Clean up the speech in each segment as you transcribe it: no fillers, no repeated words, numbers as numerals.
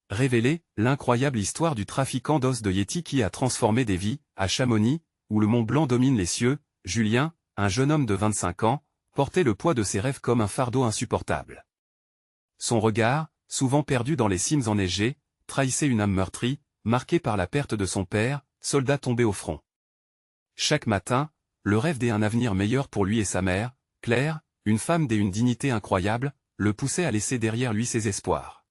révélé, l'incroyable histoire du trafiquant d'os de Yéti qui a transformé des vies, à Chamonix, où le Mont Blanc domine les cieux. Julien, un jeune homme de 25 ans, portait le poids de ses rêves comme un fardeau insupportable. Son regard, souvent perdu dans les cimes enneigées, trahissait une âme meurtrie, marquée par la perte de son père, soldat tombé au front. Chaque matin, le rêve d'un avenir meilleur pour lui et sa mère, Claire, une femme d'une dignité incroyable, le poussait à laisser derrière lui ses espoirs.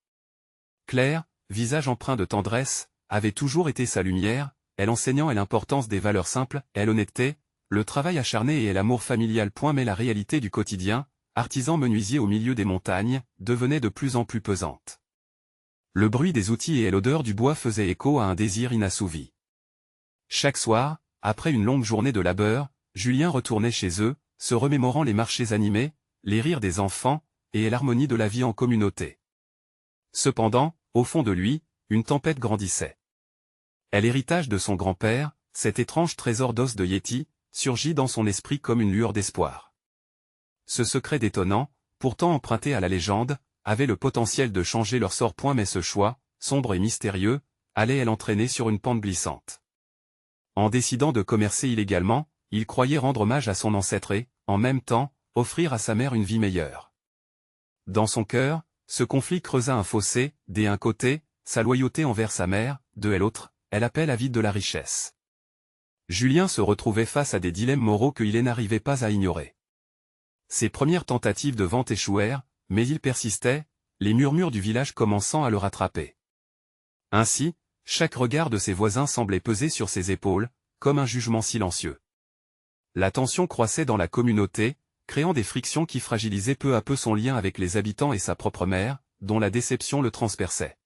Claire, visage empreint de tendresse, avait toujours été sa lumière, elle enseignant l'importance des valeurs simples, l'honnêteté, le travail acharné et l'amour familial. Mais la réalité du quotidien, artisan menuisier au milieu des montagnes, devenait de plus en plus pesante. Le bruit des outils et l'odeur du bois faisaient écho à un désir inassouvi. Chaque soir, après une longue journée de labeur, Julien retournait chez eux, se remémorant les marchés animés, les rires des enfants, et l'harmonie de la vie en communauté. Cependant, au fond de lui, une tempête grandissait. L'héritage de son grand-père, cet étrange trésor d'os de Yéti, surgit dans son esprit comme une lueur d'espoir. Ce secret détonnant, pourtant emprunté à la légende, avait le potentiel de changer leur sort. Mais ce choix, sombre et mystérieux, allait l'entraîner sur une pente glissante. En décidant de commercer illégalement, il croyait rendre hommage à son ancêtre et, en même temps, offrir à sa mère une vie meilleure. Dans son cœur, ce conflit creusa un fossé, d'un côté, sa loyauté envers sa mère, de l'autre, l'appel avide de la richesse. Julien se retrouvait face à des dilemmes moraux qu'il n'arrivait pas à ignorer. Ses premières tentatives de vente échouèrent, mais il persistait, les murmures du village commençant à le rattraper. Ainsi, chaque regard de ses voisins semblait peser sur ses épaules, comme un jugement silencieux. La tension croissait dans la communauté, créant des frictions qui fragilisaient peu à peu son lien avec les habitants et sa propre mère, dont la déception le transperçait.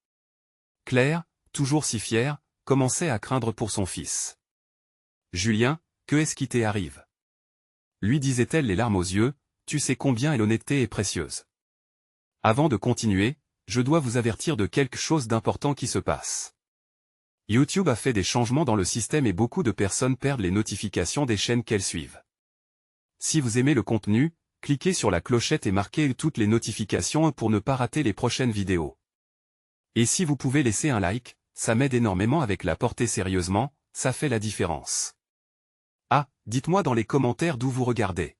Claire, toujours si fière, commençait à craindre pour son fils. « Julien, que est-ce qui t'arrive » lui disait-elle les larmes aux yeux, « tu sais combien l'honnêteté est précieuse. Avant de continuer, je dois vous avertir de quelque chose d'important qui se passe. YouTube a fait des changements dans le système et beaucoup de personnes perdent les notifications des chaînes qu'elles suivent. Si vous aimez le contenu, cliquez sur la clochette et marquez toutes les notifications pour ne pas rater les prochaines vidéos. Et si vous pouvez laisser un like, ça m'aide énormément avec la portée sérieusement, ça fait la différence. Ah, dites-moi dans les commentaires d'où vous regardez.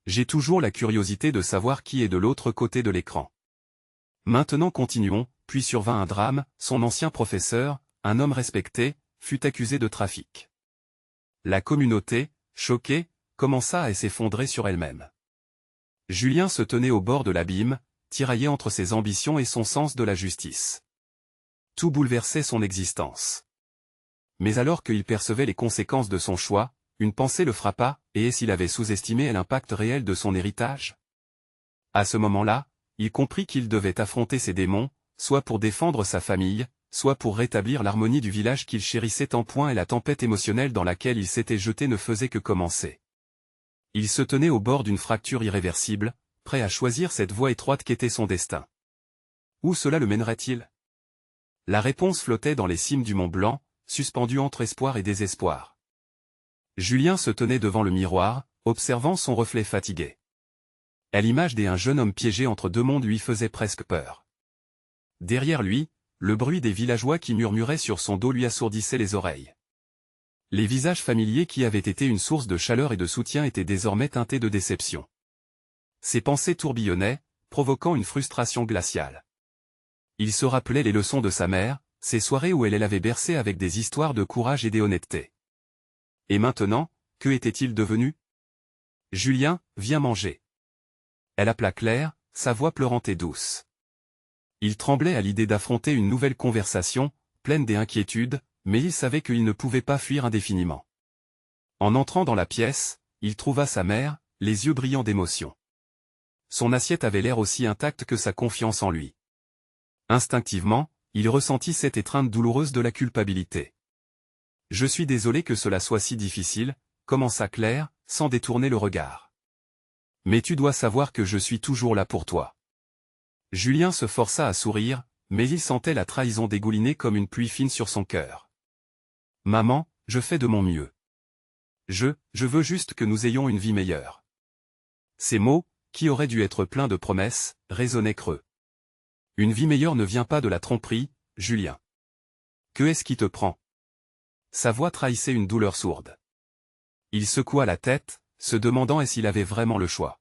J'ai toujours la curiosité de savoir qui est de l'autre côté de l'écran. Maintenant continuons, puis survint un drame, son ancien professeur, un homme respecté, fut accusé de trafic. La communauté, choquée, commença à s'effondrer sur elle-même. Julien se tenait au bord de l'abîme, tiraillé entre ses ambitions et son sens de la justice. Tout bouleversait son existence. Mais alors qu'il percevait les conséquences de son choix, une pensée le frappa, et est-ce qu'il avait sous-estimé l'impact réel de son héritage? À ce moment-là, il comprit qu'il devait affronter ses démons, soit pour défendre sa famille, soit pour rétablir l'harmonie du village qu'il chérissait tant. Et la tempête émotionnelle dans laquelle il s'était jeté ne faisait que commencer. Il se tenait au bord d'une fracture irréversible, prêt à choisir cette voie étroite qu'était son destin. Où cela le mènerait-il? La réponse flottait dans les cimes du Mont Blanc, suspendue entre espoir et désespoir. Julien se tenait devant le miroir, observant son reflet fatigué. L'image d'un jeune homme piégé entre deux mondes lui faisait presque peur. Derrière lui, le bruit des villageois qui murmuraient sur son dos lui assourdissait les oreilles. Les visages familiers qui avaient été une source de chaleur et de soutien étaient désormais teintés de déception. Ses pensées tourbillonnaient, provoquant une frustration glaciale. Il se rappelait les leçons de sa mère, ces soirées où elle l'avait bercé avec des histoires de courage et d'honnêteté. Et maintenant, que était-il devenu? « Julien, viens manger. » Elle appela Claire, sa voix pleurante et douce. Il tremblait à l'idée d'affronter une nouvelle conversation, pleine d'inquiétudes, mais il savait qu'il ne pouvait pas fuir indéfiniment. En entrant dans la pièce, il trouva sa mère, les yeux brillants d'émotion. Son assiette avait l'air aussi intacte que sa confiance en lui. Instinctivement, il ressentit cette étreinte douloureuse de la culpabilité. « Je suis désolé que cela soit si difficile », commença Claire, sans détourner le regard. « Mais tu dois savoir que je suis toujours là pour toi. » Julien se força à sourire, mais il sentait la trahison dégouliner comme une pluie fine sur son cœur. « Maman, je fais de mon mieux. Je veux juste que nous ayons une vie meilleure. » Ces mots, qui auraient dû être pleins de promesses, résonnaient creux. Une vie meilleure ne vient pas de la tromperie, Julien. Que est-ce qui te prend? Sa voix trahissait une douleur sourde. Il secoua la tête, se demandant s'il avait vraiment le choix.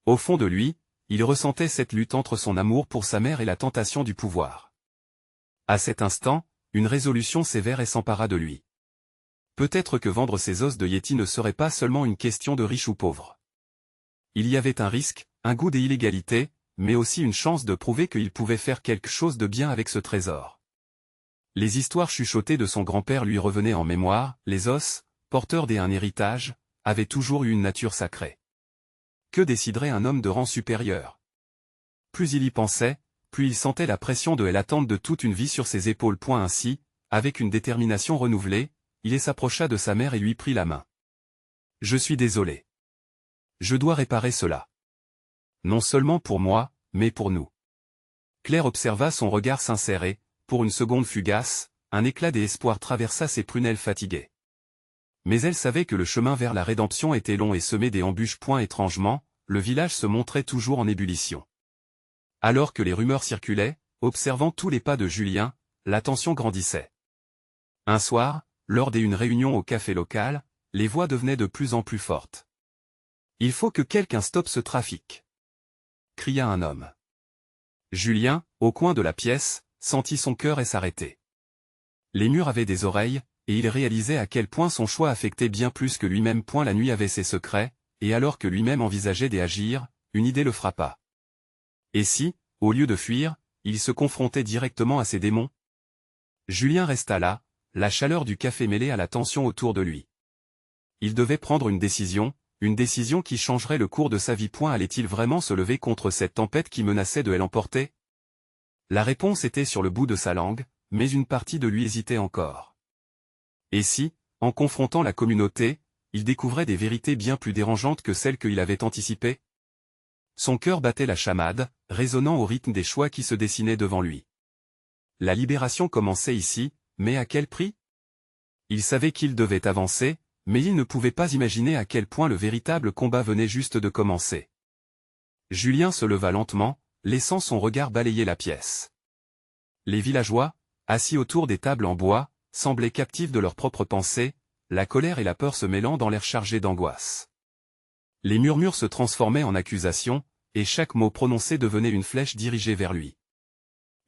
Au fond de lui, il ressentait cette lutte entre son amour pour sa mère et la tentation du pouvoir. À cet instant, une résolution sévère s'empara de lui. Peut-être que vendre ses os de Yéti ne serait pas seulement une question de riche ou pauvre. Il y avait un risque, un goût des illégalités, mais aussi une chance de prouver qu'il pouvait faire quelque chose de bien avec ce trésor. Les histoires chuchotées de son grand-père lui revenaient en mémoire, les os, porteurs d'un héritage, avaient toujours eu une nature sacrée. Que déciderait un homme de rang supérieur? Plus il y pensait, plus il sentait la pression de l'attente de toute une vie sur ses épaules. Ainsi, avec une détermination renouvelée, il s'approcha de sa mère et lui prit la main. « Je suis désolé. Je dois réparer cela. Non seulement pour moi, mais pour nous. » Claire observa son regard sincère et, pour une seconde fugace, un éclat d'espoir traversa ses prunelles fatiguées. Mais elle savait que le chemin vers la rédemption était long et semé d'embûches. Étrangement, le village se montrait toujours en ébullition. Alors que les rumeurs circulaient, observant tous les pas de Julien, la tension grandissait. Un soir, lors d'une réunion au café local, les voix devenaient de plus en plus fortes. « Il faut que quelqu'un stoppe ce trafic !» cria un homme. Julien, au coin de la pièce, sentit son cœur s'arrêter. Les murs avaient des oreilles, et il réalisait à quel point son choix affectait bien plus que lui-même. La nuit avait ses secrets, et alors que lui-même envisageait d'agir, une idée le frappa. Et si, au lieu de fuir, il se confrontait directement à ses démons? Julien resta là, la chaleur du café mêlée à la tension autour de lui. Il devait prendre une décision qui changerait le cours de sa vie. Allait-il vraiment se lever contre cette tempête qui menaçait de l'emporter? La réponse était sur le bout de sa langue, mais une partie de lui hésitait encore. Et si, en confrontant la communauté, il découvrait des vérités bien plus dérangeantes que celles qu'il avait anticipées? Son cœur battait la chamade, résonnant au rythme des choix qui se dessinaient devant lui. La libération commençait ici, mais à quel prix? Il savait qu'il devait avancer, mais il ne pouvait pas imaginer à quel point le véritable combat venait juste de commencer. Julien se leva lentement, laissant son regard balayer la pièce. Les villageois, assis autour des tables en bois, semblaient captifs de leurs propres pensées, la colère et la peur se mêlant dans l'air chargé d'angoisse. Les murmures se transformaient en accusations, et chaque mot prononcé devenait une flèche dirigée vers lui.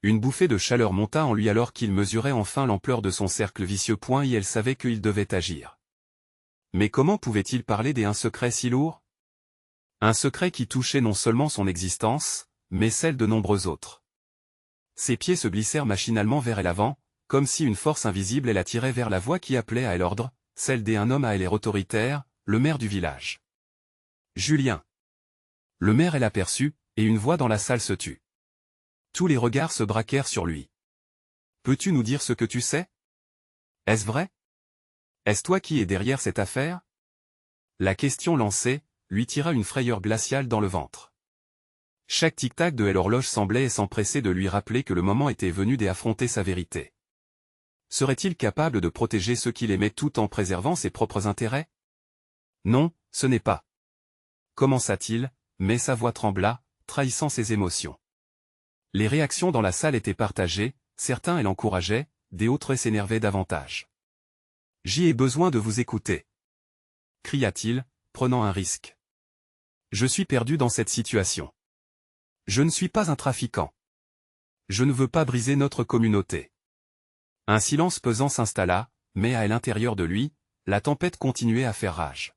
Une bouffée de chaleur monta en lui alors qu'il mesurait enfin l'ampleur de son cercle vicieux. Et elle savait qu'il devait agir. Mais comment pouvait-il parler d'un secret si lourd? Un secret qui touchait non seulement son existence, mais celle de nombreux autres. Ses pieds se glissèrent machinalement vers l'avant, comme si une force invisible l'attirait vers la voix qui appelait à l'ordre, celle d'un homme à l'air autoritaire, le maire du village. Julien. Le maire l'aperçut, et une voix dans la salle se tut. Tous les regards se braquèrent sur lui. Peux-tu nous dire ce que tu sais? Est-ce vrai? Est-ce toi qui es derrière cette affaire? La question lancée, lui tira une frayeur glaciale dans le ventre. Chaque tic-tac de l'horloge semblait s'empresser de lui rappeler que le moment était venu d'affronter sa vérité. Serait-il capable de protéger ceux qu'il aimait tout en préservant ses propres intérêts? Non, ce n'est pas. Commença-t-il, mais sa voix trembla, trahissant ses émotions. Les réactions dans la salle étaient partagées, certains l'encourageaient, d'autres s'énervaient davantage. « J'ai besoin de vous écouter » cria-t-il, prenant un risque. « Je suis perdu dans cette situation. Je ne suis pas un trafiquant. Je ne veux pas briser notre communauté. » Un silence pesant s'installa, mais à l'intérieur de lui, la tempête continuait à faire rage.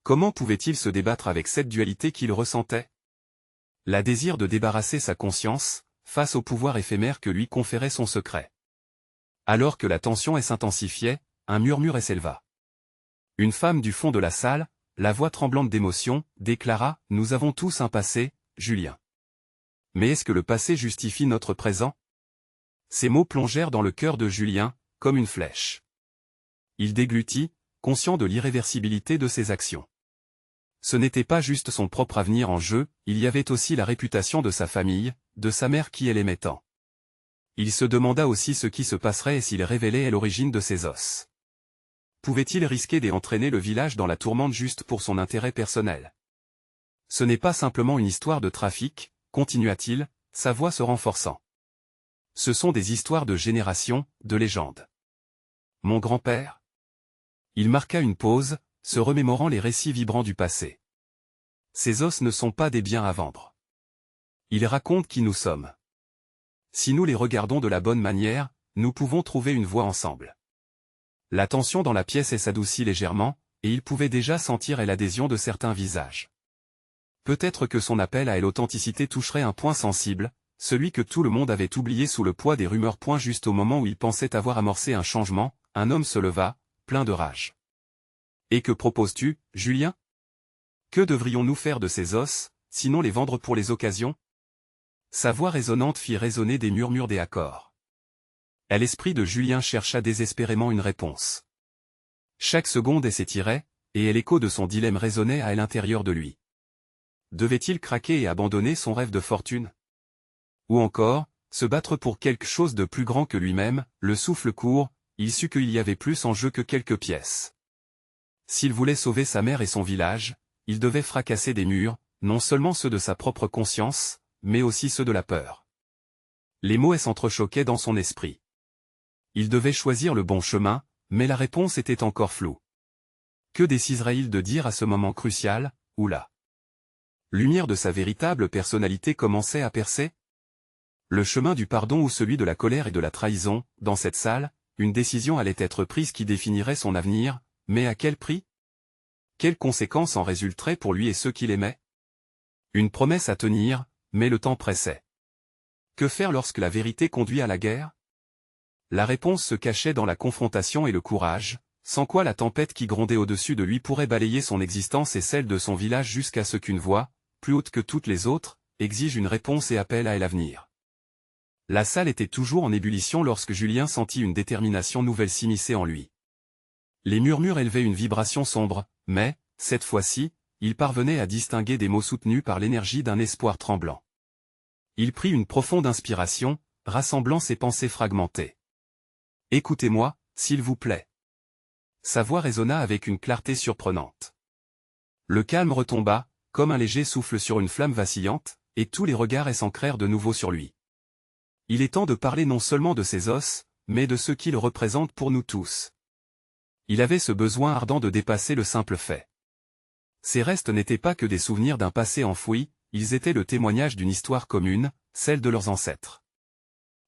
Comment pouvait-il se débattre avec cette dualité qu'il ressentait? La désir de débarrasser sa conscience, face au pouvoir éphémère que lui conférait son secret. Alors que la tension s'intensifiait, un murmure s'éleva. Une femme du fond de la salle, la voix tremblante d'émotion, déclara « Nous avons tous un passé, Julien. Mais est-ce que le passé justifie notre présent ?» Ces mots plongèrent dans le cœur de Julien, comme une flèche. Il déglutit, conscient de l'irréversibilité de ses actions. Ce n'était pas juste son propre avenir en jeu, il y avait aussi la réputation de sa famille, de sa mère qui l'aimait tant. Il se demanda aussi ce qui se passerait s'il révélait l'origine de ses os. Pouvait-il risquer d'entraîner le village dans la tourmente juste pour son intérêt personnel? Ce n'est pas simplement une histoire de trafic, continua-t-il, sa voix se renforçant. Ce sont des histoires de génération, de légendes. Mon grand-père? Il marqua une pause, se remémorant les récits vibrants du passé. Ces os ne sont pas des biens à vendre. Ils racontent qui nous sommes. Si nous les regardons de la bonne manière, nous pouvons trouver une voie ensemble. La tension dans la pièce s'adoucit légèrement, et il pouvait déjà sentir l'adhésion de certains visages. Peut-être que son appel à l'authenticité toucherait un point sensible, celui que tout le monde avait oublié sous le poids des rumeurs. Juste au moment où il pensait avoir amorcé un changement, un homme se leva, plein de rage. « Et que proposes-tu, Julien? Que devrions-nous faire de ces os, sinon les vendre pour les occasions ?» Sa voix résonnante fit résonner des murmures des accords. L'esprit de Julien chercha désespérément une réponse. Chaque seconde s'étirait, et l'écho de son dilemme résonnait à l'intérieur de lui. Devait-il craquer et abandonner son rêve de fortune? Ou encore, se battre pour quelque chose de plus grand que lui-même? Le souffle court, il sut qu'il y avait plus en jeu que quelques pièces. S'il voulait sauver sa mère et son village, il devait fracasser des murs, non seulement ceux de sa propre conscience, mais aussi ceux de la peur. Les mots s'entrechoquaient dans son esprit. Il devait choisir le bon chemin, mais la réponse était encore floue. Que déciderait-il de dire à ce moment crucial, où la lumière de sa véritable personnalité commençait à percer? Le chemin du pardon ou celui de la colère et de la trahison? Dans cette salle, une décision allait être prise qui définirait son avenir, mais à quel prix? Quelles conséquences en résulteraient pour lui et ceux qu'il aimait? Une promesse à tenir, mais le temps pressait. Que faire lorsque la vérité conduit à la guerre? La réponse se cachait dans la confrontation et le courage, sans quoi la tempête qui grondait au-dessus de lui pourrait balayer son existence et celle de son village jusqu'à ce qu'une voix, plus haute que toutes les autres, exige une réponse et appelle à l'avenir. La salle était toujours en ébullition lorsque Julien sentit une détermination nouvelle s'immiscer en lui. Les murmures élevaient une vibration sombre, mais, cette fois-ci, il parvenait à distinguer des mots soutenus par l'énergie d'un espoir tremblant. Il prit une profonde inspiration, rassemblant ses pensées fragmentées. « Écoutez-moi, s'il vous plaît. » Sa voix résonna avec une clarté surprenante. Le calme retomba, comme un léger souffle sur une flamme vacillante, et tous les regards s'ancrèrent de nouveau sur lui. Il est temps de parler non seulement de ses os, mais de ce qu'ils représentent pour nous tous. Il avait ce besoin ardent de dépasser le simple fait. Ces restes n'étaient pas que des souvenirs d'un passé enfoui, ils étaient le témoignage d'une histoire commune, celle de leurs ancêtres.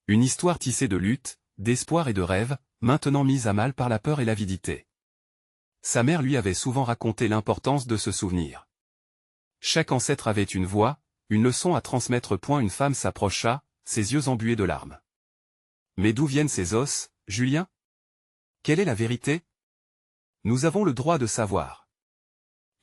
Une histoire tissée de luttes, d'espoir et de rêves, maintenant mise à mal par la peur et l'avidité. Sa mère lui avait souvent raconté l'importance de se souvenir. Chaque ancêtre avait une voix, une leçon à transmettre. Une femme s'approcha, ses yeux embués de larmes. « Mais d'où viennent ces os, Julien? Quelle est la vérité? Nous avons le droit de savoir. »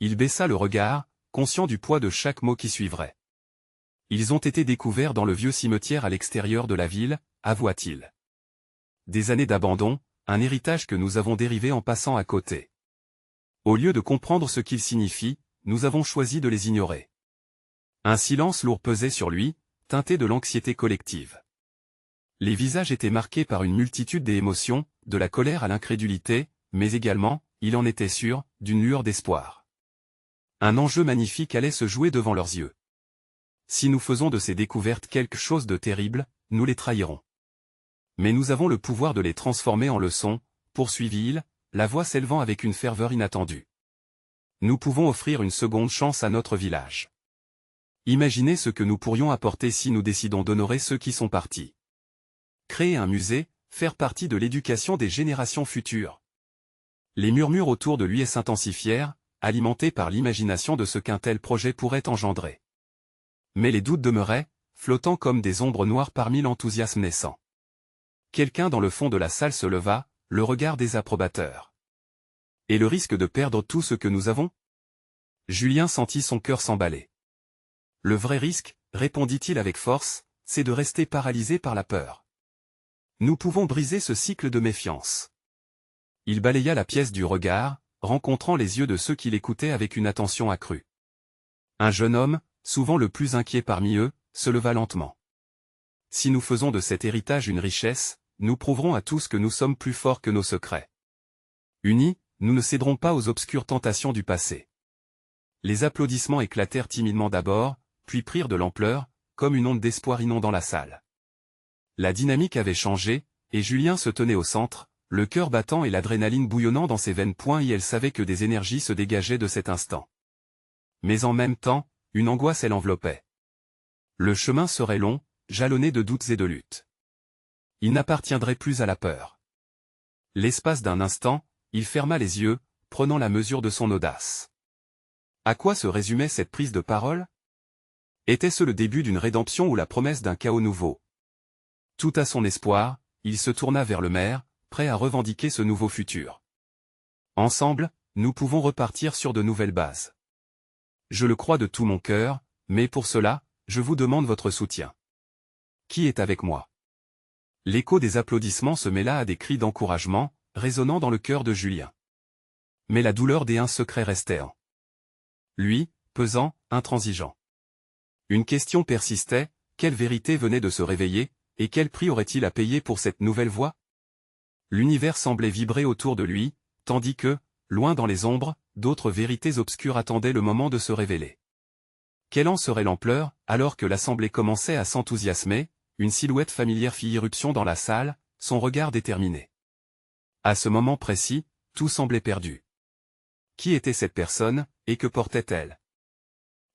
Il baissa le regard, conscient du poids de chaque mot qui suivrait. « Ils ont été découverts dans le vieux cimetière à l'extérieur de la ville, » avoua-t-il. « Des années d'abandon, un héritage que nous avons dérivé en passant à côté. Au lieu de comprendre ce qu'ils signifient, nous avons choisi de les ignorer. » Un silence lourd pesait sur lui, teinté de l'anxiété collective. Les visages étaient marqués par une multitude d'émotions, de la colère à l'incrédulité, mais également, il en était sûr, d'une lueur d'espoir. Un enjeu magnifique allait se jouer devant leurs yeux. Si nous faisons de ces découvertes quelque chose de terrible, nous les trahirons. Mais nous avons le pouvoir de les transformer en leçons, poursuivit-il, la voix s'élevant avec une ferveur inattendue. Nous pouvons offrir une seconde chance à notre village. Imaginez ce que nous pourrions apporter si nous décidons d'honorer ceux qui sont partis. Créer un musée, faire partie de l'éducation des générations futures. Les murmures autour de lui s'intensifièrent, alimentés par l'imagination de ce qu'un tel projet pourrait engendrer. Mais les doutes demeuraient, flottant comme des ombres noires parmi l'enthousiasme naissant. Quelqu'un dans le fond de la salle se leva, le regard désapprobateur. « Et le risque de perdre tout ce que nous avons ?» Julien sentit son cœur s'emballer. « Le vrai risque, répondit-il avec force, c'est de rester paralysé par la peur. Nous pouvons briser ce cycle de méfiance. » Il balaya la pièce du regard, rencontrant les yeux de ceux qui l'écoutaient avec une attention accrue. Un jeune homme, souvent le plus inquiet parmi eux, se leva lentement. « Si nous faisons de cet héritage une richesse, nous prouverons à tous que nous sommes plus forts que nos secrets. Unis, nous ne céderons pas aux obscures tentations du passé. » Les applaudissements éclatèrent timidement d'abord, puis prirent de l'ampleur, comme une onde d'espoir inondant la salle. La dynamique avait changé, et Julien se tenait au centre, le cœur battant et l'adrénaline bouillonnant dans ses veines. Et elle savait que des énergies se dégageaient de cet instant. Mais en même temps, une angoisse l'enveloppait. Le chemin serait long, jalonné de doutes et de luttes. Il n'appartiendrait plus à la peur. L'espace d'un instant, il ferma les yeux, prenant la mesure de son audace. À quoi se résumait cette prise de parole? Était-ce le début d'une rédemption ou la promesse d'un chaos nouveau? Tout à son espoir, il se tourna vers le maire, prêt à revendiquer ce nouveau futur. Ensemble, nous pouvons repartir sur de nouvelles bases. Je le crois de tout mon cœur, mais pour cela, je vous demande votre soutien. Qui est avec moi? L'écho des applaudissements se mêla à des cris d'encouragement, résonnant dans le cœur de Julien. Mais la douleur des uns secrets restait en lui, pesant, intransigeant. Une question persistait, quelle vérité venait de se réveiller, et quel prix aurait-il à payer pour cette nouvelle voie? L'univers semblait vibrer autour de lui, tandis que, loin dans les ombres, d'autres vérités obscures attendaient le moment de se révéler. Quelle en serait l'ampleur, alors que l'assemblée commençait à s'enthousiasmer, une silhouette familière fit irruption dans la salle, son regard déterminé. À ce moment précis, tout semblait perdu. Qui était cette personne, et que portait-elle?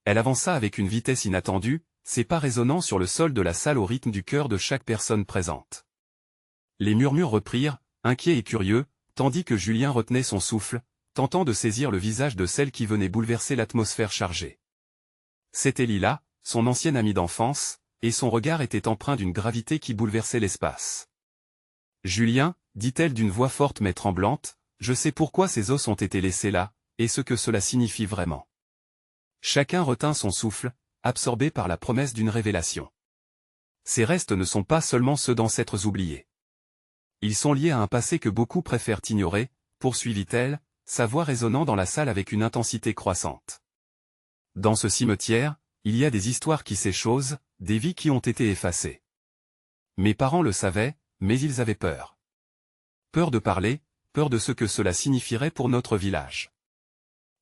Elle avança avec une vitesse inattendue, ses pas résonnant sur le sol de la salle au rythme du cœur de chaque personne présente. Les murmures reprirent, inquiets et curieux, tandis que Julien retenait son souffle, tentant de saisir le visage de celle qui venait bouleverser l'atmosphère chargée. C'était Lila, son ancienne amie d'enfance, et son regard était empreint d'une gravité qui bouleversait l'espace. « Julien, dit-elle d'une voix forte mais tremblante, je sais pourquoi ces os ont été laissés là, et ce que cela signifie vraiment. » Chacun retint son souffle, absorbé par la promesse d'une révélation. Ces restes ne sont pas seulement ceux d'ancêtres oubliés. Ils sont liés à un passé que beaucoup préfèrent ignorer, poursuivit-elle, sa voix résonnant dans la salle avec une intensité croissante. Dans ce cimetière, il y a des histoires qui s'échauffent, des vies qui ont été effacées. Mes parents le savaient, mais ils avaient peur. Peur de parler, peur de ce que cela signifierait pour notre village.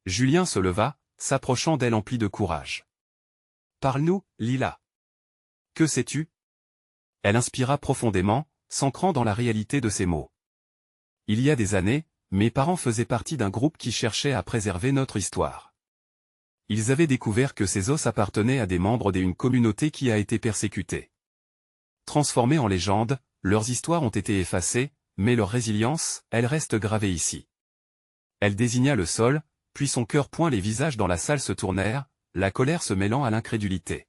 Julien se leva, s'approchant d'elle empli de courage. « Parle-nous, Lila. Que sais-tu » Elle inspira profondément, s'ancrant dans la réalité de ses mots. Il y a des années, mes parents faisaient partie d'un groupe qui cherchait à préserver notre histoire. Ils avaient découvert que ces os appartenaient à des membres d'une communauté qui a été persécutée. Transformées en légendes, leurs histoires ont été effacées, mais leur résilience, elle reste gravée ici. Elle désigna le sol, puis son cœur point les visages dans la salle se tournèrent, la colère se mêlant à l'incrédulité.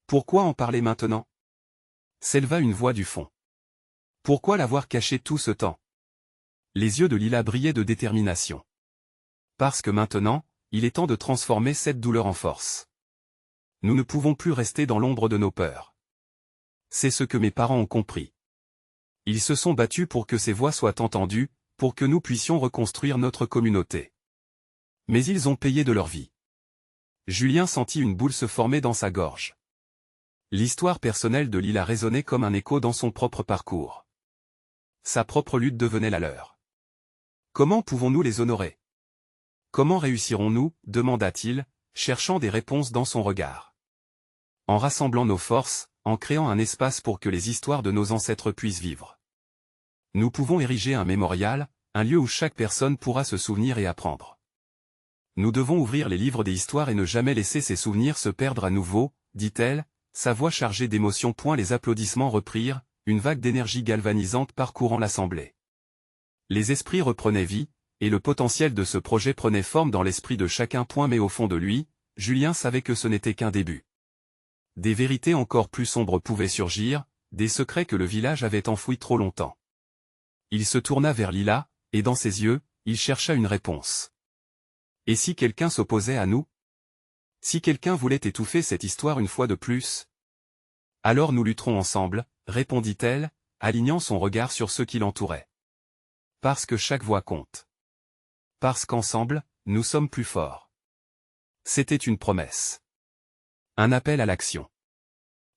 Pourquoi en parler maintenant? S'éleva une voix du fond. Pourquoi l'avoir caché tout ce temps? Les yeux de Lila brillaient de détermination. Parce que maintenant, il est temps de transformer cette douleur en force. Nous ne pouvons plus rester dans l'ombre de nos peurs. C'est ce que mes parents ont compris. Ils se sont battus pour que ces voix soient entendues, pour que nous puissions reconstruire notre communauté. Mais ils ont payé de leur vie. Julien sentit une boule se former dans sa gorge. L'histoire personnelle de Lila résonnait comme un écho dans son propre parcours. Sa propre lutte devenait la leur. Comment pouvons-nous les honorer? Comment réussirons-nous? Demanda-t-il, cherchant des réponses dans son regard. En rassemblant nos forces, en créant un espace pour que les histoires de nos ancêtres puissent vivre. Nous pouvons ériger un mémorial, un lieu où chaque personne pourra se souvenir et apprendre. Nous devons ouvrir les livres des histoires et ne jamais laisser ces souvenirs se perdre à nouveau, dit-elle, sa voix chargée d'émotion. Les applaudissements reprirent, une vague d'énergie galvanisante parcourant l'assemblée. Les esprits reprenaient vie, et le potentiel de ce projet prenait forme dans l'esprit de chacun. Mais au fond de lui, Julien savait que ce n'était qu'un début. Des vérités encore plus sombres pouvaient surgir, des secrets que le village avait enfouis trop longtemps. Il se tourna vers Lila, et dans ses yeux, il chercha une réponse. Et si quelqu'un s'opposait à nous? Si quelqu'un voulait étouffer cette histoire une fois de plus? Alors nous lutterons ensemble, répondit-elle, alignant son regard sur ceux qui l'entouraient. Parce que chaque voix compte. Parce qu'ensemble, nous sommes plus forts. C'était une promesse. Un appel à l'action.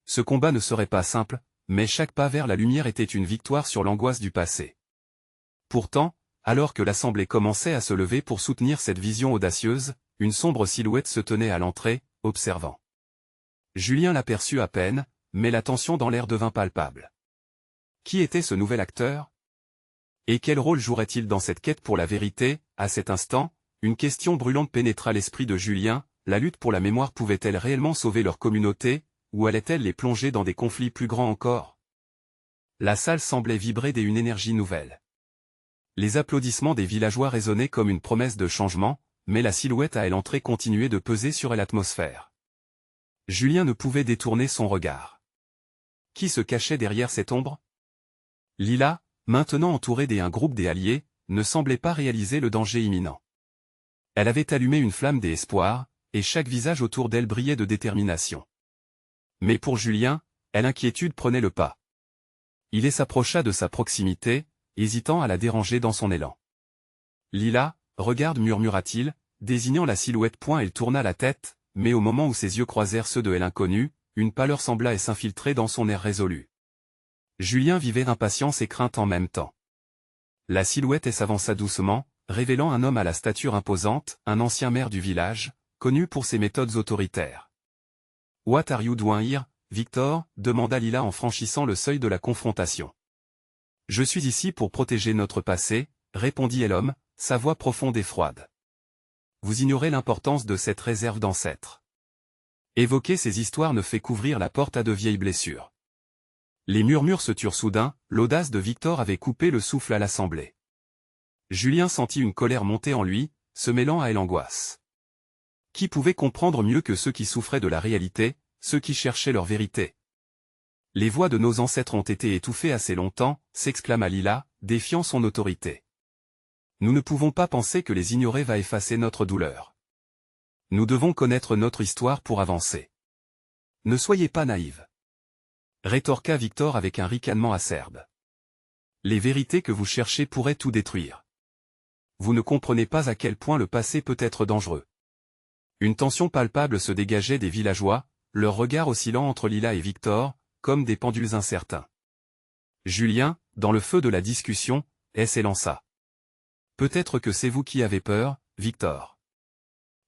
Ce combat ne serait pas simple, mais chaque pas vers la lumière était une victoire sur l'angoisse du passé. Pourtant, alors que l'assemblée commençait à se lever pour soutenir cette vision audacieuse, une sombre silhouette se tenait à l'entrée, observant. Julien l'aperçut à peine, mais la tension dans l'air devint palpable. Qui était ce nouvel acteur? Et quel rôle jouerait-il dans cette quête pour la vérité? À cet instant, une question brûlante pénétra l'esprit de Julien, la lutte pour la mémoire pouvait-elle réellement sauver leur communauté, ou allait-elle les plonger dans des conflits plus grands encore? La salle semblait vibrer d'une énergie nouvelle. Les applaudissements des villageois résonnaient comme une promesse de changement, mais la silhouette à elle entrée continuait de peser sur l'atmosphère. Julien ne pouvait détourner son regard. Qui se cachait derrière cette ombre? Lila, maintenant entourée d'un groupe des alliés, ne semblait pas réaliser le danger imminent. Elle avait allumé une flamme d'espoir, et chaque visage autour d'elle brillait de détermination. Mais pour Julien, l'inquiétude prenait le pas. Il s'approcha de sa proximité, hésitant à la déranger dans son élan. « Lila, regarde » murmura-t-il, désignant la silhouette. Elle tourna la tête, mais au moment où ses yeux croisèrent ceux de l'inconnu, une pâleur sembla s'infiltrer dans son air résolu. Julien vivait impatience et crainte en même temps. La silhouette s'avança doucement, révélant un homme à la stature imposante, un ancien maire du village, connu pour ses méthodes autoritaires. « What are you doing here, Victor » demanda Lila en franchissant le seuil de la confrontation. « Je suis ici pour protéger notre passé » répondit l'homme, sa voix profonde et froide. « Vous ignorez l'importance de cette réserve d'ancêtres. Évoquer ces histoires ne fait qu'ouvrir la porte à de vieilles blessures. » Les murmures se turent soudain, l'audace de Victor avait coupé le souffle à l'assemblée. Julien sentit une colère monter en lui, se mêlant à l'angoisse. Qui pouvait comprendre mieux que ceux qui souffraient de la réalité, ceux qui cherchaient leur vérité? Les voix de nos ancêtres ont été étouffées assez longtemps, s'exclama Lila, défiant son autorité. Nous ne pouvons pas penser que les ignorer va effacer notre douleur. Nous devons connaître notre histoire pour avancer. Ne soyez pas naïve. Rétorqua Victor avec un ricanement acerbe. Les vérités que vous cherchez pourraient tout détruire. Vous ne comprenez pas à quel point le passé peut être dangereux. Une tension palpable se dégageait des villageois, leurs regards oscillant entre Lila et Victor, comme des pendules incertains. Julien, dans le feu de la discussion, s'élança. Peut-être que c'est vous qui avez peur, Victor.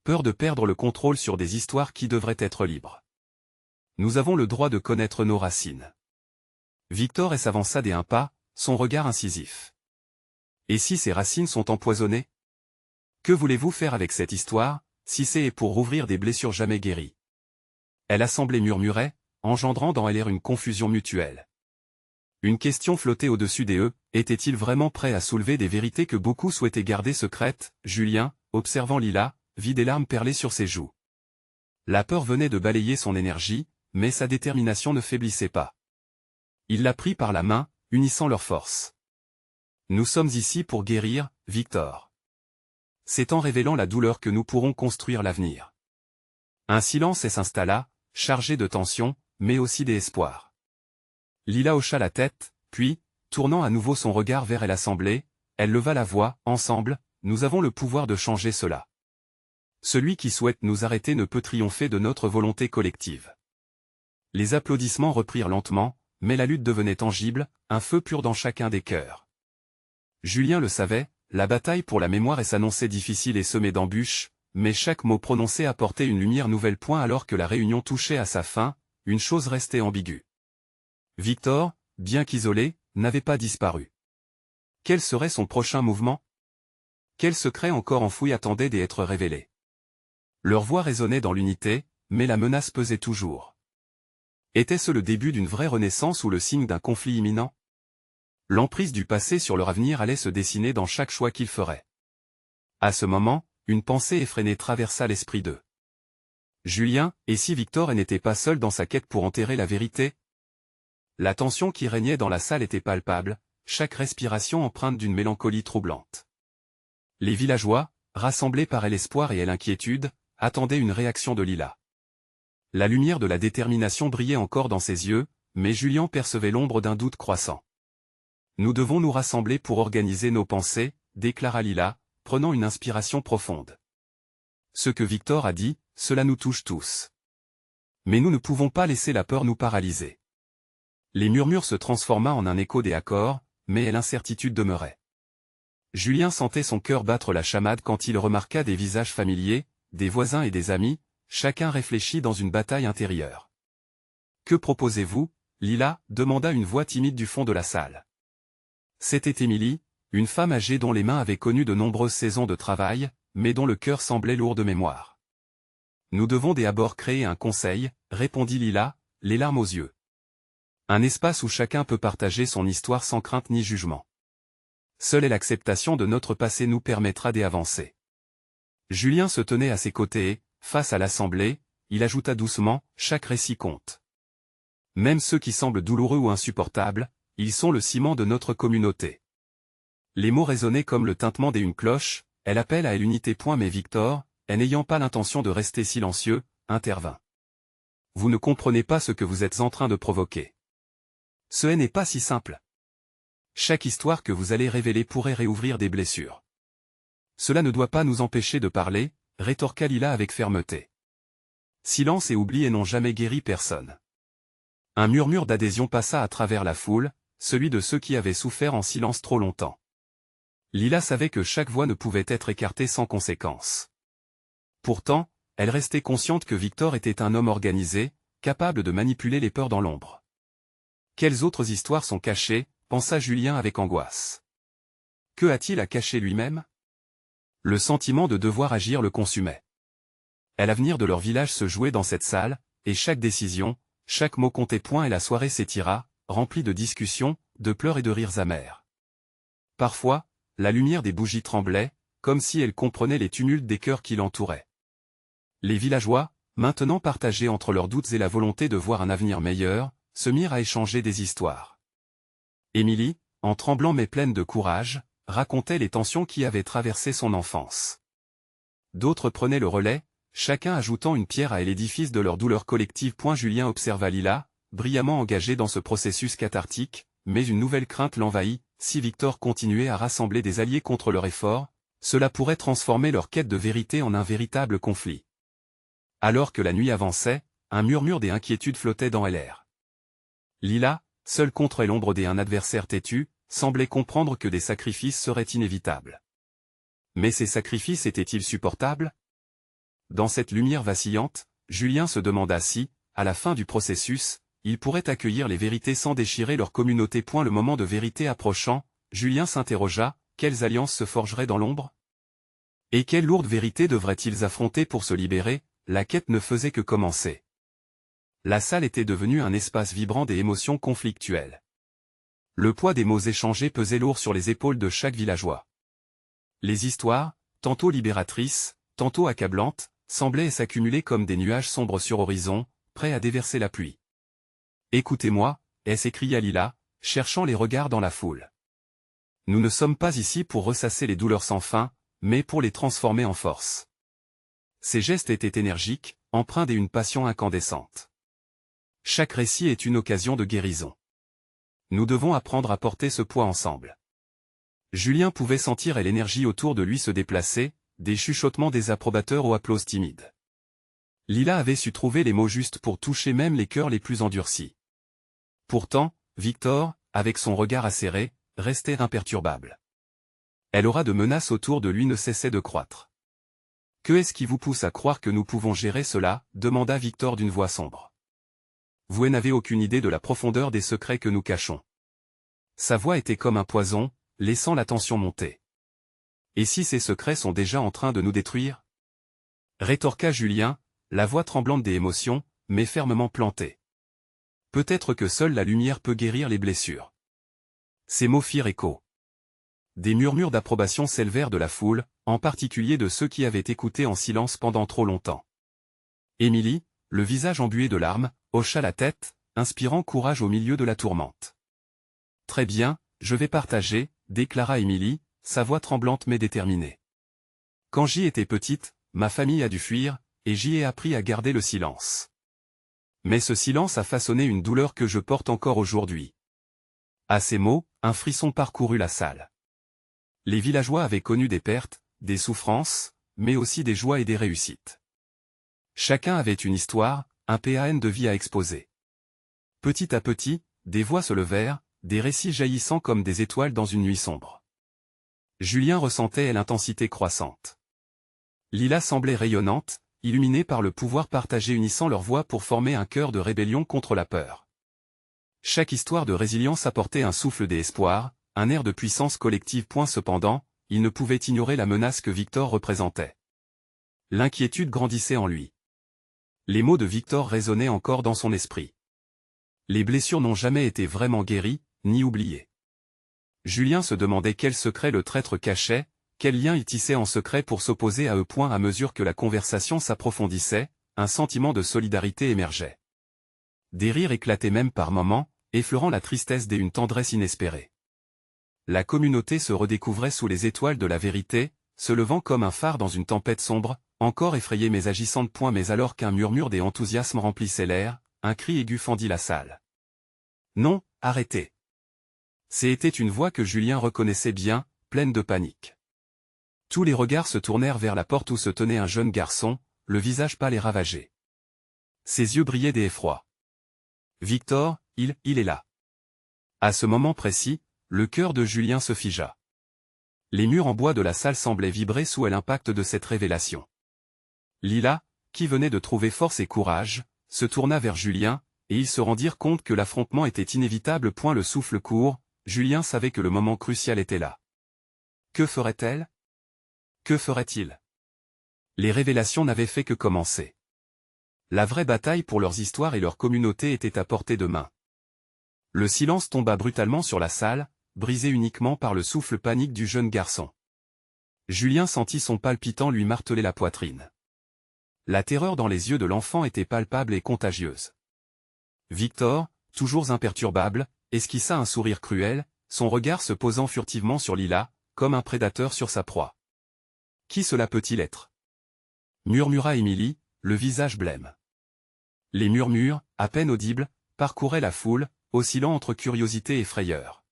Peur de perdre le contrôle sur des histoires qui devraient être libres. Nous avons le droit de connaître nos racines. Victor s'avança d'un pas, son regard incisif. Et si ces racines sont empoisonnées? Que voulez-vous faire avec cette histoire, si c'est pour rouvrir des blessures jamais guéries? L'assemblée murmurait, engendrant dans l'air une confusion mutuelle. Une question flottait au-dessus d'eux, était-il vraiment prêt à soulever des vérités que beaucoup souhaitaient garder secrètes? Julien, observant Lila, vit des larmes perler sur ses joues. La peur venait de balayer son énergie, mais sa détermination ne faiblissait pas. Il la prit par la main, unissant leurs forces. « Nous sommes ici pour guérir, Victor. C'est en révélant la douleur que nous pourrons construire l'avenir. » Un silence s'installa, chargé de tension, mais aussi d'espoir. Lila hocha la tête, puis, tournant à nouveau son regard vers l'assemblée, elle leva la voix, « Ensemble, nous avons le pouvoir de changer cela. Celui qui souhaite nous arrêter ne peut triompher de notre volonté collective. » Les applaudissements reprirent lentement, mais la lutte devenait tangible, un feu pur dans chacun des cœurs. Julien le savait, la bataille pour la mémoire s'annonçait difficile et semée d'embûches, mais chaque mot prononcé apportait une lumière nouvelle. Alors que la réunion touchait à sa fin, une chose restait ambiguë. Victor, bien qu'isolé, n'avait pas disparu. Quel serait son prochain mouvement? Quel secret encore enfoui attendait d'être révélé? Leur voix résonnait dans l'unité, mais la menace pesait toujours. Était-ce le début d'une vraie renaissance ou le signe d'un conflit imminent? L'emprise du passé sur leur avenir allait se dessiner dans chaque choix qu'ils feraient. À ce moment, une pensée effrénée traversa l'esprit d'eux. Julien, et si Victor n'était pas seul dans sa quête pour enterrer la vérité? La tension qui régnait dans la salle était palpable, chaque respiration empreinte d'une mélancolie troublante. Les villageois, rassemblés par l'espoir et l'inquiétude, attendaient une réaction de Lila. La lumière de la détermination brillait encore dans ses yeux, mais Julien percevait l'ombre d'un doute croissant. « Nous devons nous rassembler pour organiser nos pensées » déclara Lila, prenant une inspiration profonde. « Ce que Victor a dit, cela nous touche tous. Mais nous ne pouvons pas laisser la peur nous paralyser. » Les murmures se transforma en un écho des accords, mais l'incertitude demeurait. Julien sentait son cœur battre la chamade quand il remarqua des visages familiers, des voisins et des amis, chacun réfléchi dans une bataille intérieure. Que proposez-vous, Lila demanda une voix timide du fond de la salle. C'était Émilie, une femme âgée dont les mains avaient connu de nombreuses saisons de travail, mais dont le cœur semblait lourd de mémoire. Nous devons d'abord créer un conseil, répondit Lila, les larmes aux yeux. Un espace où chacun peut partager son histoire sans crainte ni jugement. Seule l'acceptation de notre passé nous permettra d'avancer. Julien se tenait à ses côtés et, face à l'assemblée, il ajouta doucement, chaque récit compte. Même ceux qui semblent douloureux ou insupportables, ils sont le ciment de notre communauté. Les mots résonnaient comme le tintement d'une cloche, elle appelle à l'unité. Mais Victor, n'ayant pas l'intention de rester silencieux, intervint. Vous ne comprenez pas ce que vous êtes en train de provoquer. Ce n'est pas si simple. Chaque histoire que vous allez révéler pourrait réouvrir des blessures. Cela ne doit pas nous empêcher de parler, rétorqua Lila avec fermeté. Silence et oubli n'ont jamais guéri personne. Un murmure d'adhésion passa à travers la foule, celui de ceux qui avaient souffert en silence trop longtemps. Lila savait que chaque voix ne pouvait être écartée sans conséquence. Pourtant, elle restait consciente que Victor était un homme organisé, capable de manipuler les peurs dans l'ombre. Quelles autres histoires sont cachées, pensa Julien avec angoisse. Que a-t-il à cacher lui-même? Le sentiment de devoir agir le consumait. L'avenir de leur village se jouait dans cette salle, et chaque décision, chaque mot comptait. Et la soirée s'étira, remplie de discussions, de pleurs et de rires amers. Parfois, la lumière des bougies tremblait, comme si elle comprenait les tumultes des cœurs qui l'entouraient. Les villageois, maintenant partagés entre leurs doutes et la volonté de voir un avenir meilleur, se mirent à échanger des histoires. Émilie, en tremblant mais pleine de courage, racontait les tensions qui avaient traversé son enfance. D'autres prenaient le relais, chacun ajoutant une pierre à l'édifice de leur douleur collective. Julien observa Lila, brillamment engagée dans ce processus cathartique, mais une nouvelle crainte l'envahit. Si Victor continuait à rassembler des alliés contre leur effort, cela pourrait transformer leur quête de vérité en un véritable conflit. Alors que la nuit avançait, un murmure d'inquiétude flottait dans l'air. Lila, seule contre l'ombre d'un adversaire têtu, semblait comprendre que des sacrifices seraient inévitables. Mais ces sacrifices étaient-ils supportables? Dans cette lumière vacillante, Julien se demanda si, à la fin du processus, ils pourraient accueillir les vérités sans déchirer leur communauté. Le moment de vérité approchant, Julien s'interrogea, quelles alliances se forgeraient dans l'ombre? Et quelle lourde vérité devraient-ils affronter pour se libérer? La quête ne faisait que commencer. La salle était devenue un espace vibrant des émotions conflictuelles. Le poids des mots échangés pesait lourd sur les épaules de chaque villageois. Les histoires, tantôt libératrices, tantôt accablantes, semblaient s'accumuler comme des nuages sombres sur horizon, prêts à déverser la pluie. « Écoutez-moi » s'écria Lila, cherchant les regards dans la foule. Nous ne sommes pas ici pour ressasser les douleurs sans fin, mais pour les transformer en force. Ses gestes étaient énergiques, empreints d'une passion incandescente. Chaque récit est une occasion de guérison. Nous devons apprendre à porter ce poids ensemble. Julien pouvait sentir l'énergie autour de lui se déplacer, des chuchotements désapprobateurs aux applauses timides. Lila avait su trouver les mots justes pour toucher même les cœurs les plus endurcis. Pourtant, Victor, avec son regard acéré, restait imperturbable. L'aura de menaces autour de lui ne cessait de croître. « Que est-ce qui vous pousse à croire que nous pouvons gérer cela » demanda Victor d'une voix sombre. « Vous n'avez aucune idée de la profondeur des secrets que nous cachons. » Sa voix était comme un poison, laissant la tension monter. « Et si ces secrets sont déjà en train de nous détruire » rétorqua Julien, la voix tremblante des émotions, mais fermement plantée. « Peut-être que seule la lumière peut guérir les blessures. » Ces mots firent écho. Des murmures d'approbation s'élevèrent de la foule, en particulier de ceux qui avaient écouté en silence pendant trop longtemps. Émilie, le visage embué de larmes, hocha la tête, inspirant courage au milieu de la tourmente. « Très bien, je vais partager » déclara Émilie, sa voix tremblante mais déterminée. « Quand j'y étais petite, ma famille a dû fuir, et j'y ai appris à garder le silence. Mais ce silence a façonné une douleur que je porte encore aujourd'hui. » À ces mots, un frisson parcourut la salle. Les villageois avaient connu des pertes, des souffrances, mais aussi des joies et des réussites. Chacun avait une histoire, un pan de vie à exposer. Petit à petit, des voix se levèrent, des récits jaillissant comme des étoiles dans une nuit sombre. Julien ressentait l'intensité croissante. Lila semblait rayonnante, illuminés par le pouvoir partagé unissant leurs voix pour former un chœur de rébellion contre la peur. Chaque histoire de résilience apportait un souffle d'espoir, un air de puissance collective. Cependant, il ne pouvait ignorer la menace que Victor représentait. L'inquiétude grandissait en lui. Les mots de Victor résonnaient encore dans son esprit. Les blessures n'ont jamais été vraiment guéries, ni oubliées. Julien se demandait quel secret le traître cachait, quel lien il tissait en secret pour s'opposer à eux. À mesure que la conversation s'approfondissait, un sentiment de solidarité émergeait. Des rires éclataient même par moments, effleurant la tristesse d'une tendresse inespérée. La communauté se redécouvrait sous les étoiles de la vérité, se levant comme un phare dans une tempête sombre, encore effrayée mais agissante. Mais alors qu'un murmure d'enthousiasme remplissait l'air, un cri aigu fendit la salle. Non, arrêtez. C'était une voix que Julien reconnaissait bien, pleine de panique. Tous les regards se tournèrent vers la porte où se tenait un jeune garçon, le visage pâle et ravagé. Ses yeux brillaient d'effroi. Victor, il est là. À ce moment précis, le cœur de Julien se figea. Les murs en bois de la salle semblaient vibrer sous l'impact de cette révélation. Lila, qui venait de trouver force et courage, se tourna vers Julien, et ils se rendirent compte que l'affrontement était inévitable. Le souffle court, Julien savait que le moment crucial était là. Que ferait-elle? Que ferait-il? Les révélations n'avaient fait que commencer. La vraie bataille pour leurs histoires et leur communauté était à portée de main. Le silence tomba brutalement sur la salle, brisé uniquement par le souffle panique du jeune garçon. Julien sentit son palpitant lui marteler la poitrine. La terreur dans les yeux de l'enfant était palpable et contagieuse. Victor, toujours imperturbable, esquissa un sourire cruel, son regard se posant furtivement sur Lila, comme un prédateur sur sa proie. Qui cela peut-il être? Murmura Émilie, le visage blême. Les murmures, à peine audibles, parcouraient la foule, oscillant entre curiosité et frayeur.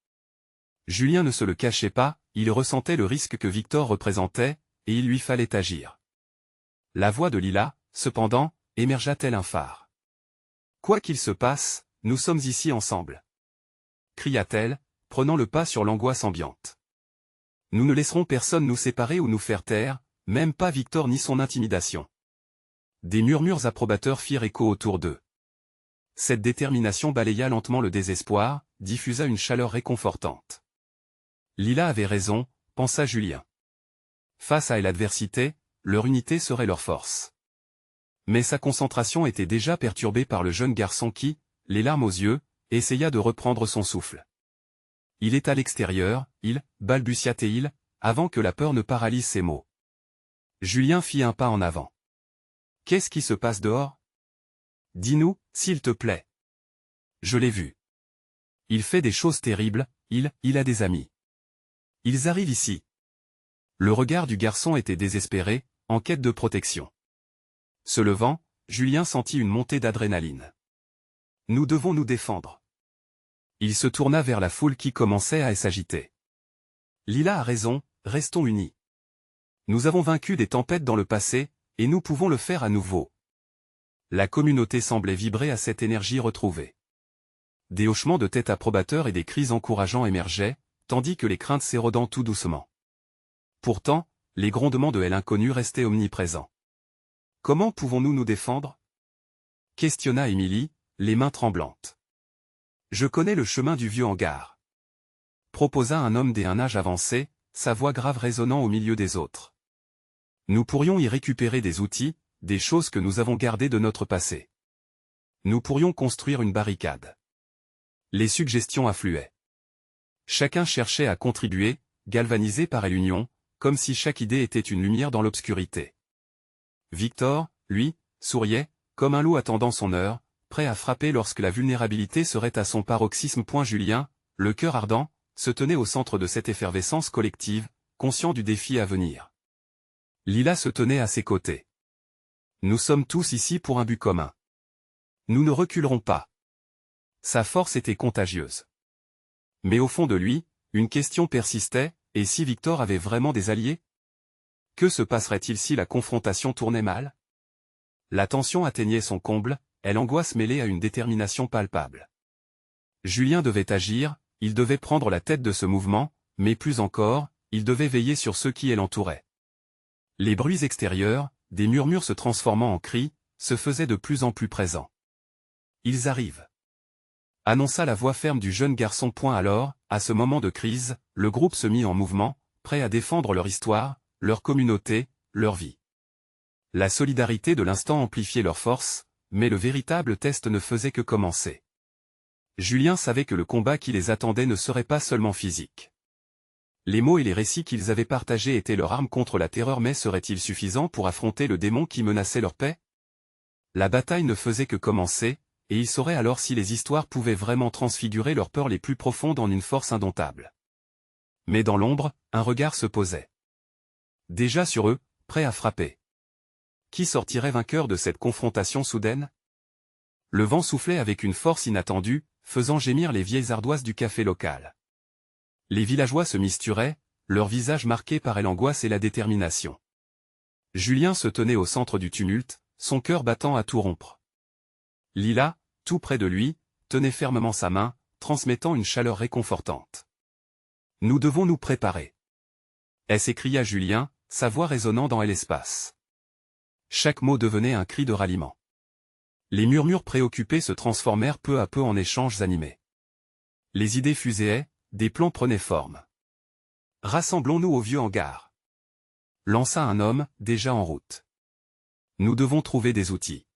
Julien ne se le cachait pas, il ressentait le risque que Victor représentait, et il lui fallait agir. La voix de Lila, cependant, émergea tel un phare. Quoi qu'il se passe, nous sommes ici ensemble. Cria-t-elle, prenant le pas sur l'angoisse ambiante. Nous ne laisserons personne nous séparer ou nous faire taire, même pas Victor ni son intimidation. Des murmures approbateurs firent écho autour d'eux. Cette détermination balaya lentement le désespoir, diffusa une chaleur réconfortante. Lila avait raison, pensa Julien. Face à l'adversité, leur unité serait leur force. Mais sa concentration était déjà perturbée par le jeune garçon qui, les larmes aux yeux, essaya de reprendre son souffle. Il est à l'extérieur, balbutia-t-il, avant que la peur ne paralyse ses mots. Julien fit un pas en avant. Qu'est-ce qui se passe dehors? Dis-nous, s'il te plaît. Je l'ai vu. Il fait des choses terribles, il a des amis. Ils arrivent ici. Le regard du garçon était désespéré, en quête de protection. Se levant, Julien sentit une montée d'adrénaline. Nous devons nous défendre. Il se tourna vers la foule qui commençait à s'agiter. Lila a raison, restons unis. Nous avons vaincu des tempêtes dans le passé, et nous pouvons le faire à nouveau. La communauté semblait vibrer à cette énergie retrouvée. Des hochements de tête approbateurs et des cris encourageants émergeaient, tandis que les craintes s'érodant tout doucement. Pourtant, les grondements de l'inconnu restaient omniprésents. Comment pouvons-nous nous défendre? Questionna Émilie, les mains tremblantes. Je connais le chemin du vieux hangar. Proposa un homme d'un âge avancé, sa voix grave résonnant au milieu des autres. Nous pourrions y récupérer des outils, des choses que nous avons gardées de notre passé. Nous pourrions construire une barricade. Les suggestions affluaient. Chacun cherchait à contribuer, galvanisé par l'union, comme si chaque idée était une lumière dans l'obscurité. Victor, lui, souriait, comme un loup attendant son heure, prêt à frapper lorsque la vulnérabilité serait à son paroxysme. Julien, le cœur ardent, se tenait au centre de cette effervescence collective, conscient du défi à venir. Lila se tenait à ses côtés. Nous sommes tous ici pour un but commun. Nous ne reculerons pas. Sa force était contagieuse. Mais au fond de lui, une question persistait, et si Victor avait vraiment des alliés? Que se passerait-il si la confrontation tournait mal? La tension atteignait son comble, l'angoisse mêlée à une détermination palpable. Julien devait agir, il devait prendre la tête de ce mouvement, mais plus encore, il devait veiller sur ceux qui l'entouraient. Les bruits extérieurs, des murmures se transformant en cris, se faisaient de plus en plus présents. « Ils arrivent !» annonça la voix ferme du jeune garçon. Alors, à ce moment de crise, le groupe se mit en mouvement, prêt à défendre leur histoire, leur communauté, leur vie. La solidarité de l'instant amplifiait leur force, mais le véritable test ne faisait que commencer. Julien savait que le combat qui les attendait ne serait pas seulement physique. Les mots et les récits qu'ils avaient partagés étaient leur arme contre la terreur, mais seraient-ils suffisants pour affronter le démon qui menaçait leur paix? La bataille ne faisait que commencer, et ils sauraient alors si les histoires pouvaient vraiment transfigurer leurs peurs les plus profondes en une force indomptable. Mais dans l'ombre, un regard se posait. Déjà sur eux, prêt à frapper. Qui sortirait vainqueur de cette confrontation soudaine? Le vent soufflait avec une force inattendue, faisant gémir les vieilles ardoises du café local. Les villageois se misturaient, leurs visages marqués par l'angoisse et la détermination. Julien se tenait au centre du tumulte, son cœur battant à tout rompre. Lila, tout près de lui, tenait fermement sa main, transmettant une chaleur réconfortante. « Nous devons nous préparer. » s'écria Julien, sa voix résonnant dans l'espace. Chaque mot devenait un cri de ralliement. Les murmures préoccupés se transformèrent peu à peu en échanges animés. Les idées fuséaient, des plans prenaient forme. « Rassemblons-nous au vieux hangar !» lança un homme, déjà en route. « Nous devons trouver des outils. »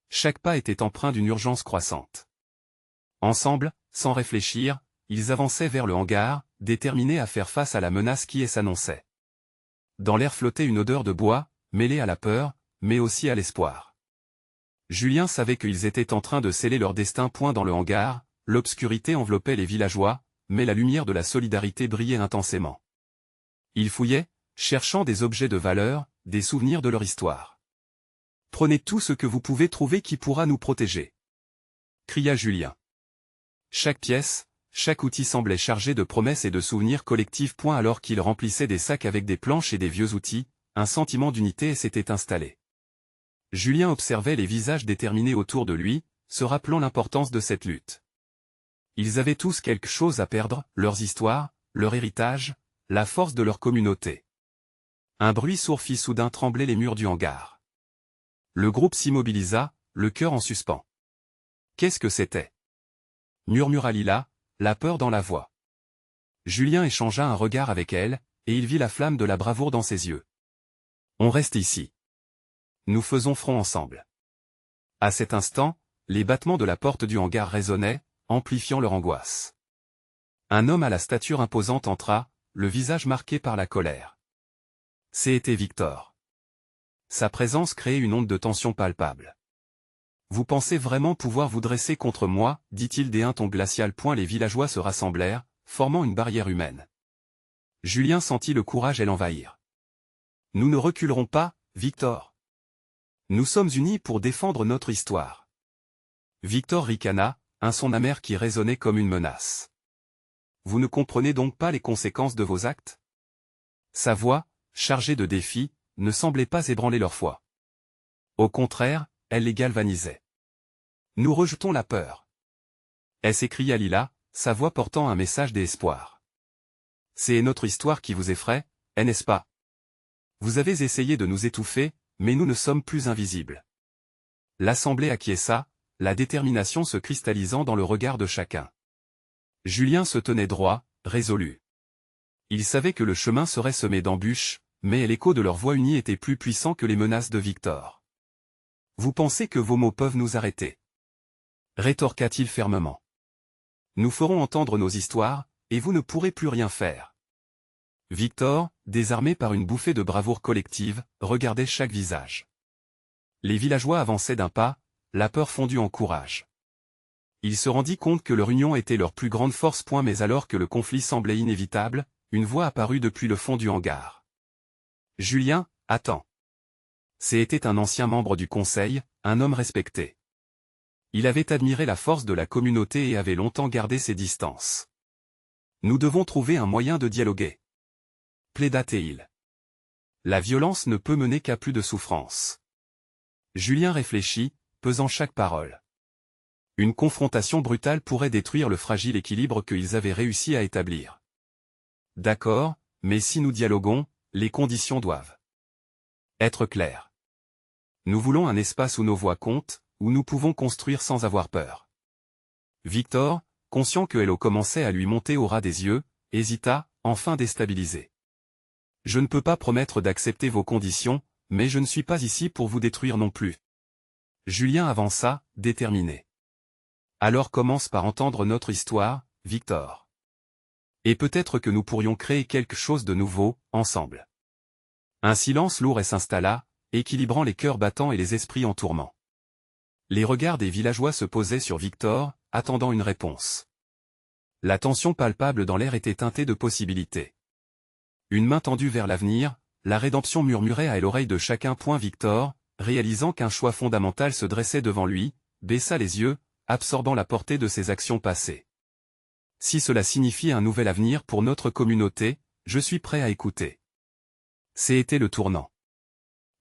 Chaque pas était empreint d'une urgence croissante. Ensemble, sans réfléchir, ils avançaient vers le hangar, déterminés à faire face à la menace qui s'annonçait. Dans l'air flottait une odeur de bois, mêlée à la peur, mais aussi à l'espoir. Julien savait qu'ils étaient en train de sceller leur destin. Dans le hangar, l'obscurité enveloppait les villageois, mais la lumière de la solidarité brillait intensément. Ils fouillaient, cherchant des objets de valeur, des souvenirs de leur histoire. « Prenez tout ce que vous pouvez trouver qui pourra nous protéger !» cria Julien. Chaque pièce, chaque outil semblait chargé de promesses et de souvenirs collectifs. Alors qu'il remplissait des sacs avec des planches et des vieux outils, un sentiment d'unité s'était installé. Julien observait les visages déterminés autour de lui, se rappelant l'importance de cette lutte. Ils avaient tous quelque chose à perdre, leurs histoires, leur héritage, la force de leur communauté. Un bruit sourd fit soudain trembler les murs du hangar. Le groupe s'immobilisa, le cœur en suspens. Qu'est-ce que c'était? Murmura Lila, la peur dans la voix. Julien échangea un regard avec elle, et il vit la flamme de la bravoure dans ses yeux. On reste ici. Nous faisons front ensemble. À cet instant, les battements de la porte du hangar résonnaient, amplifiant leur angoisse. Un homme à la stature imposante entra, le visage marqué par la colère. C'était Victor. Sa présence créait une onde de tension palpable. « Vous pensez vraiment pouvoir vous dresser contre moi ?» dit-il d'un ton glacial. Les villageois se rassemblèrent, formant une barrière humaine. Julien sentit le courage l'envahir. « Nous ne reculerons pas, Victor. Nous sommes unis pour défendre notre histoire. » Victor ricana, un son amer qui résonnait comme une menace. « Vous ne comprenez donc pas les conséquences de vos actes ?» Sa voix, chargée de défis, ne semblait pas ébranler leur foi. Au contraire, elle les galvanisait. « Nous rejetons la peur. » s'écria Lila, sa voix portant un message d'espoir. « C'est notre histoire qui vous effraie, n'est-ce pas? Vous avez essayé de nous étouffer, mais nous ne sommes plus invisibles. » L'assemblée acquiesça, la détermination se cristallisant dans le regard de chacun. Julien se tenait droit, résolu. Il savait que le chemin serait semé d'embûches, mais l'écho de leur voix unie était plus puissant que les menaces de Victor. « Vous pensez que vos mots peuvent nous arrêter? » rétorqua-t-il fermement. « Nous ferons entendre nos histoires, et vous ne pourrez plus rien faire. » Victor, désarmé par une bouffée de bravoure collective, regardait chaque visage. Les villageois avançaient d'un pas, la peur fondue en courage. Il se rendit compte que leur union était leur plus grande force. Mais alors que le conflit semblait inévitable, une voix apparut depuis le fond du hangar. « Julien, attends. » C'était un ancien membre du conseil, un homme respecté. Il avait admiré la force de la communauté et avait longtemps gardé ses distances. « Nous devons trouver un moyen de dialoguer. » plaida-t-il. La violence ne peut mener qu'à plus de souffrance. Julien réfléchit, pesant chaque parole. Une confrontation brutale pourrait détruire le fragile équilibre qu'ils avaient réussi à établir. D'accord, mais si nous dialoguons, les conditions doivent Être clair. Nous voulons un espace où nos voix comptent, où nous pouvons construire sans avoir peur. Victor, conscient que Hello commençait à lui monter au ras des yeux, hésita, enfin déstabilisé. Je ne peux pas promettre d'accepter vos conditions, mais je ne suis pas ici pour vous détruire non plus. Julien avança, déterminé. Alors commence par entendre notre histoire, Victor. Et peut-être que nous pourrions créer quelque chose de nouveau, ensemble. Un silence lourd s'installa, équilibrant les cœurs battants et les esprits en tourment. Les regards des villageois se posaient sur Victor, attendant une réponse. La tension palpable dans l'air était teintée de possibilités. Une main tendue vers l'avenir, la rédemption murmurait à l'oreille de chacun. Victor, réalisant qu'un choix fondamental se dressait devant lui, baissa les yeux, absorbant la portée de ses actions passées. Si cela signifie un nouvel avenir pour notre communauté, je suis prêt à écouter. C'était le tournant.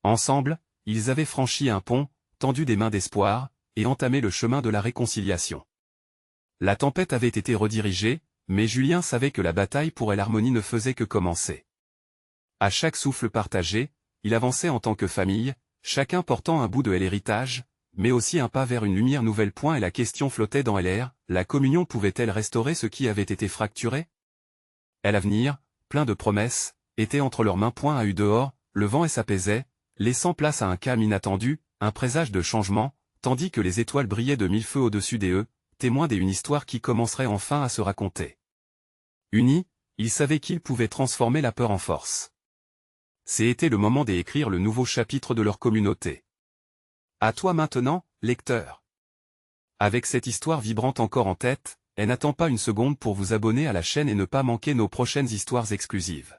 Ensemble, ils avaient franchi un pont, tendu des mains d'espoir, et entamé le chemin de la réconciliation. La tempête avait été redirigée, mais Julien savait que la bataille pour l'harmonie ne faisait que commencer. À chaque souffle partagé, il avançait en tant que famille, chacun portant un bout de l'héritage, mais aussi un pas vers une lumière nouvelle. Et la question flottait dans l'air, la communion pouvait-elle restaurer ce qui avait été fracturé? Et l'avenir, plein de promesses, était entre leurs mains. À eu dehors, le vent s'apaisait, laissant place à un calme inattendu, un présage de changement, tandis que les étoiles brillaient de mille feux au-dessus d'eux, témoins d'une histoire qui commencerait enfin à se raconter. Unis, ils savaient qu'ils pouvaient transformer la peur en force. C'était le moment d'écrire le nouveau chapitre de leur communauté. À toi maintenant, lecteur. Avec cette histoire vibrante encore en tête, n'attends pas une seconde pour vous abonner à la chaîne et ne pas manquer nos prochaines histoires exclusives.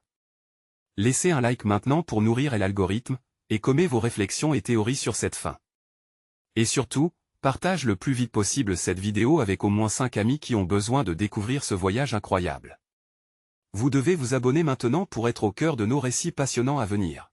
Laissez un like maintenant pour nourrir l'algorithme, et commentez vos réflexions et théories sur cette fin. Et surtout, partage le plus vite possible cette vidéo avec au moins 5 amis qui ont besoin de découvrir ce voyage incroyable. Vous devez vous abonner maintenant pour être au cœur de nos récits passionnants à venir.